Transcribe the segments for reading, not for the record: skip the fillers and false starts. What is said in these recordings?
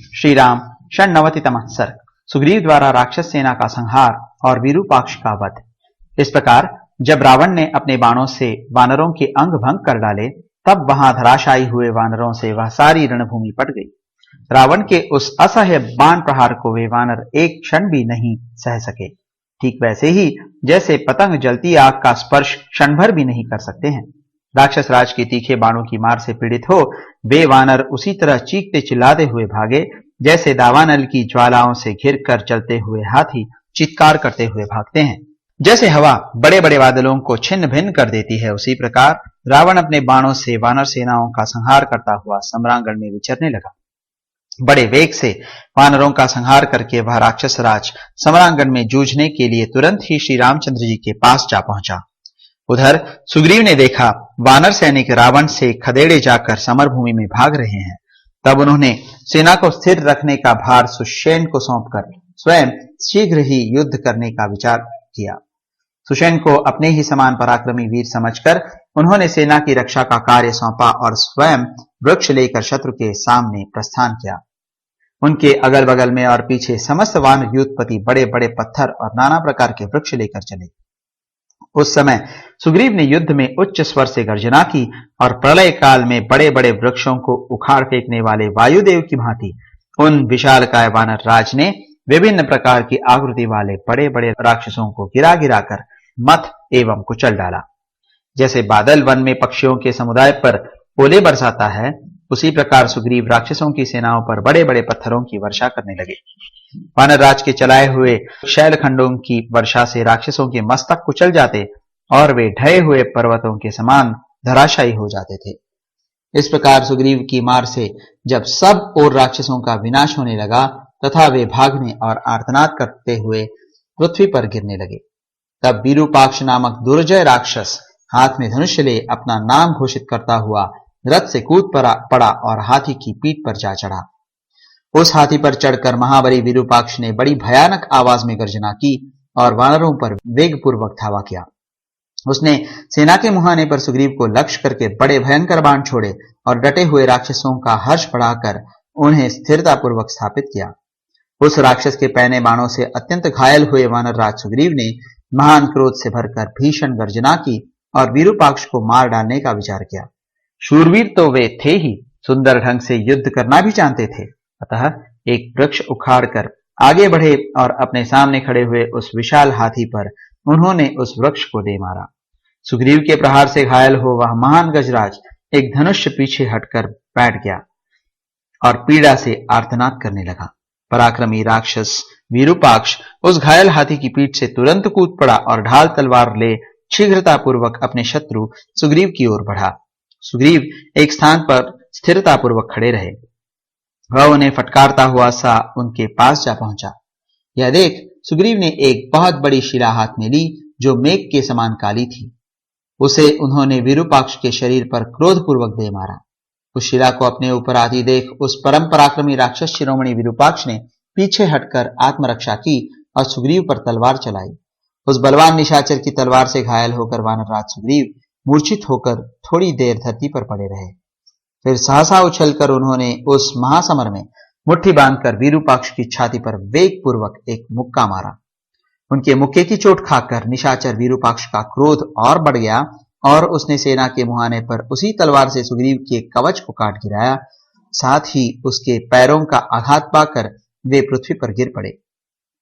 श्री राम षण्णवतितमः सर्ग। सुग्रीव द्वारा राक्षस सेना का संहार और विरूपाक्ष का वध। इस प्रकार जब रावण ने अपने बाणों से वानरों के अंग भंग कर डाले, तब वहां धराशायी हुए वानरों से वह सारी रणभूमि पट गई। रावण के उस असह्य बाण प्रहार को वे वानर एक क्षण भी नहीं सह सके। ठीक वैसे ही जैसे पतंग जलती आग का स्पर्श क्षण भर भी नहीं कर सकते हैं। राक्षस राज के तीखे बाणों की मार से पीड़ित हो वे वानर उसी तरह चीखते चिल्लाते हुए भागे, जैसे दावानल की ज्वालाओं से घिर कर चलते हुए हाथी चित्कार करते हुए भागते हैं। जैसे हवा बड़े बड़े बादलों को छिन्न भिन्न कर देती है, उसी प्रकार रावण अपने बाणों से वानर सेनाओं का संहार करता हुआ सम्रांगण में विचरने लगा। बड़े वेग से वानरों का संहार करके वह राक्षस राज सम्रांगण में जूझने के लिए तुरंत ही श्री रामचंद्र जी के पास जा पहुंचा। उधर सुग्रीव ने देखा वानर सैनिक रावण से खदेड़े जाकर समरभूमि में भाग रहे हैं। तब उन्होंने सेना को स्थिर रखने का भार सुषेण को सौंपकर स्वयं शीघ्र ही युद्ध करने का विचार किया। सुषेण को अपने ही समान पराक्रमी वीर समझकर उन्होंने सेना की रक्षा का कार्य सौंपा और स्वयं वृक्ष लेकर शत्रु के सामने प्रस्थान किया। उनके अगल बगल में और पीछे समस्त वानर युद्धपति बड़े बड़े पत्थर और नाना प्रकार के वृक्ष लेकर चले। उस समय सुग्रीव ने युद्ध में उच्च स्वर से गर्जना की और प्रलय काल में बड़े बड़े वृक्षों को उखाड़ फेंकने वाले वायुदेव की भांति उन विशालकाय वानर राज ने विभिन्न प्रकार की आकृति वाले बड़े बड़े राक्षसों को गिरा गिरा कर मथ एवं कुचल डाला। जैसे बादल वन में पक्षियों के समुदाय पर ओले बरसाता है, उसी प्रकार सुग्रीव राक्षसों की सेनाओं पर बड़े बड़े पत्थरों की वर्षा करने लगे। वानर राज के चलाए हुए शैलखंडों की वर्षा से राक्षसों के मस्तक कुचल जाते और वे ढहे हुए पर्वतों के समान धराशायी हो जाते थे। इस प्रकार सुग्रीव की मार से जब सब और राक्षसों का विनाश होने लगा तथा वे भागने और आर्तनाद करते हुए पृथ्वी पर गिरने लगे, तब विरूपाक्ष नामक दुर्जय राक्षस हाथ में धनुष्य ले अपना नाम घोषित करता हुआ रथ से कूद पड़ा और हाथी की पीठ पर जा चढ़ा। उस हाथी पर चढ़कर महाबली विरूपाक्ष ने बड़ी भयानक आवाज में गर्जना की और वानरों पर वेगपूर्वक धावा किया। उसने सेना के मुहाने पर सुग्रीव को लक्ष्य करके बड़े भयंकर बाण छोड़े और डटे हुए राक्षसों का हर्ष बढ़ाकर उन्हें स्थिरतापूर्वक स्थापित किया। उस राक्षस के पैने बाणों से अत्यंत घायल हुए वानर राज सुग्रीव ने महान क्रोध से भरकर भीषण गर्जना की और विरूपाक्ष को मार डालने का विचार किया। शूरवीर तो वे थे ही, सुंदर ढंग से युद्ध करना भी जानते थे। अतः एक वृक्ष उखाड़कर आगे बढ़े और अपने सामने खड़े हुए उस विशाल हाथी पर उन्होंने उस वृक्ष को दे मारा। सुग्रीव के प्रहार से घायल हो वह महान गजराज एक धनुष्य पीछे हटकर बैठ गया और पीड़ा से आर्तनाद करने लगा। पराक्रमी राक्षस विरूपाक्ष उस घायल हाथी की पीठ से तुरंत कूद पड़ा और ढाल तलवार ले शीघ्रतापूर्वक अपने शत्रु सुग्रीव की ओर बढ़ा। सुग्रीव एक स्थान पर स्थिरतापूर्वक खड़े रहे। वह उन्हें फटकारता हुआ सा उनके पास जा पहुंचा। यह देख सुग्रीव ने एक बहुत बड़ी शिला हाथ में ली जो मेघ के समान काली थी। उसे उन्होंने विरूपाक्ष के शरीर पर क्रोधपूर्वक दे मारा। उस शिला को अपने ऊपर आती देख उस परम पराक्रमी राक्षस शिरोमणि विरूपाक्ष ने पीछे हटकर आत्मरक्षा की और सुग्रीव पर तलवार चलाई। उस बलवान निशाचर की तलवार से घायल होकर वानरराज सुग्रीव मूर्छित होकर थोड़ी देर धरती पर पड़े रहे। फिर सहसा उछलकर उन्होंने उस महासमर में मुट्ठी बांधकर विरूपाक्ष की छाती पर वेगपूर्वक एक मुक्का मारा। उनके मुक्के की चोट खाकर निशाचर विरूपाक्ष का क्रोध और बढ़ गया और उसने सेना के मुहाने पर उसी तलवार से सुग्रीव के कवच को काट गिराया। साथ ही उसके पैरों का आघात पाकर वे पृथ्वी पर गिर पड़े।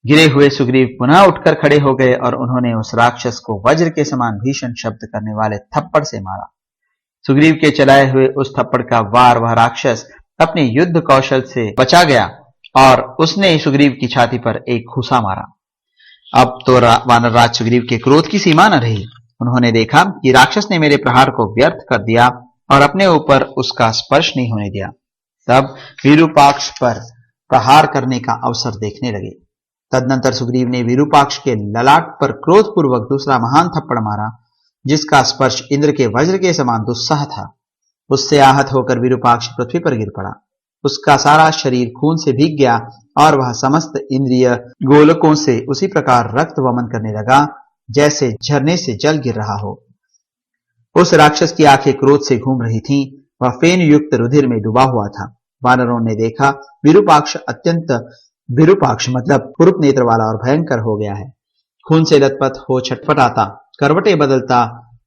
गिरे हुए सुग्रीव पुनः उठकर खड़े हो गए और उन्होंने उस राक्षस को वज्र के समान भीषण शब्द करने वाले थप्पड़ से मारा। सुग्रीव के चलाए हुए उस थप्पड़ का वार वह राक्षस अपने युद्ध कौशल से बचा गया और उसने सुग्रीव की छाती पर एक घूसा मारा। अब तो वानरराज सुग्रीव के क्रोध की सीमा न रही। उन्होंने देखा कि राक्षस ने मेरे प्रहार को व्यर्थ कर दिया और अपने ऊपर उसका स्पर्श नहीं होने दिया। तब विरूपाक्ष पर प्रहार करने का अवसर देखने लगे। तदनंतर सुग्रीव ने विरूपाक्ष के ललाट पर क्रोधपूर्वक दूसरा महान थप्पड़ मारा, जिसका स्पर्श इंद्र के वज्र के समान दुस्सह था। उससे आहत होकर विरूपाक्ष पृथ्वी पर गिर पड़ा। उसका सारा शरीर खून से भीग गया और वह समस्त इंद्रिय गोलकों से उसी प्रकार रक्त वमन करने लगा जैसे झरने से जल गिर रहा हो। उस राक्षस की आंखें क्रोध से घूम रही थीं। वह फेन युक्त रुधिर में डूबा हुआ था। वानरों ने देखा विरूपाक्ष अत्यंत विरूपाक्ष मतलब कुरूप नेत्र वाला और भयंकर हो गया है। खून से लथपथ हो छटपटाता, करवटें बदलता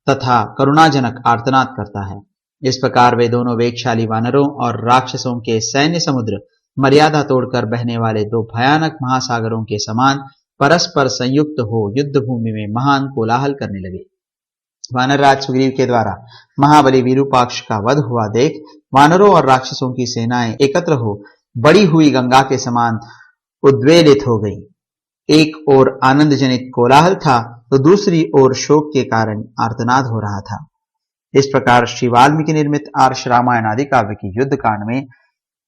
तथा करुणाजनक आर्तनाद करता है। इस प्रकार वे दोनों वेगशाली वानरों और राक्षसों के सैन्य समुद्र मर्यादा तोड़कर बहने वाले दो भयानक महासागरों के समान परस्पर संयुक्त हो युद्ध भूमि में महान कोलाहल करने लगे। वानरराज सुग्रीव के द्वारा महाबली विरूपाक्ष का वध हुआ देख वानरों और राक्षसों की सेनाएं एकत्र हो बड़ी हुई गंगा के समान उद्वेलित हो गई। एक ओर आनंद जनित कोलाहल था तो दूसरी ओर शोक के कारण आर्तनाद हो रहा था। इस प्रकार श्री वाल्मीकि निर्मित आर्ष रामायण आदि काव्य की युद्ध कांड में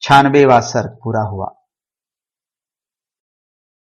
96वां सर्ग पूरा हुआ।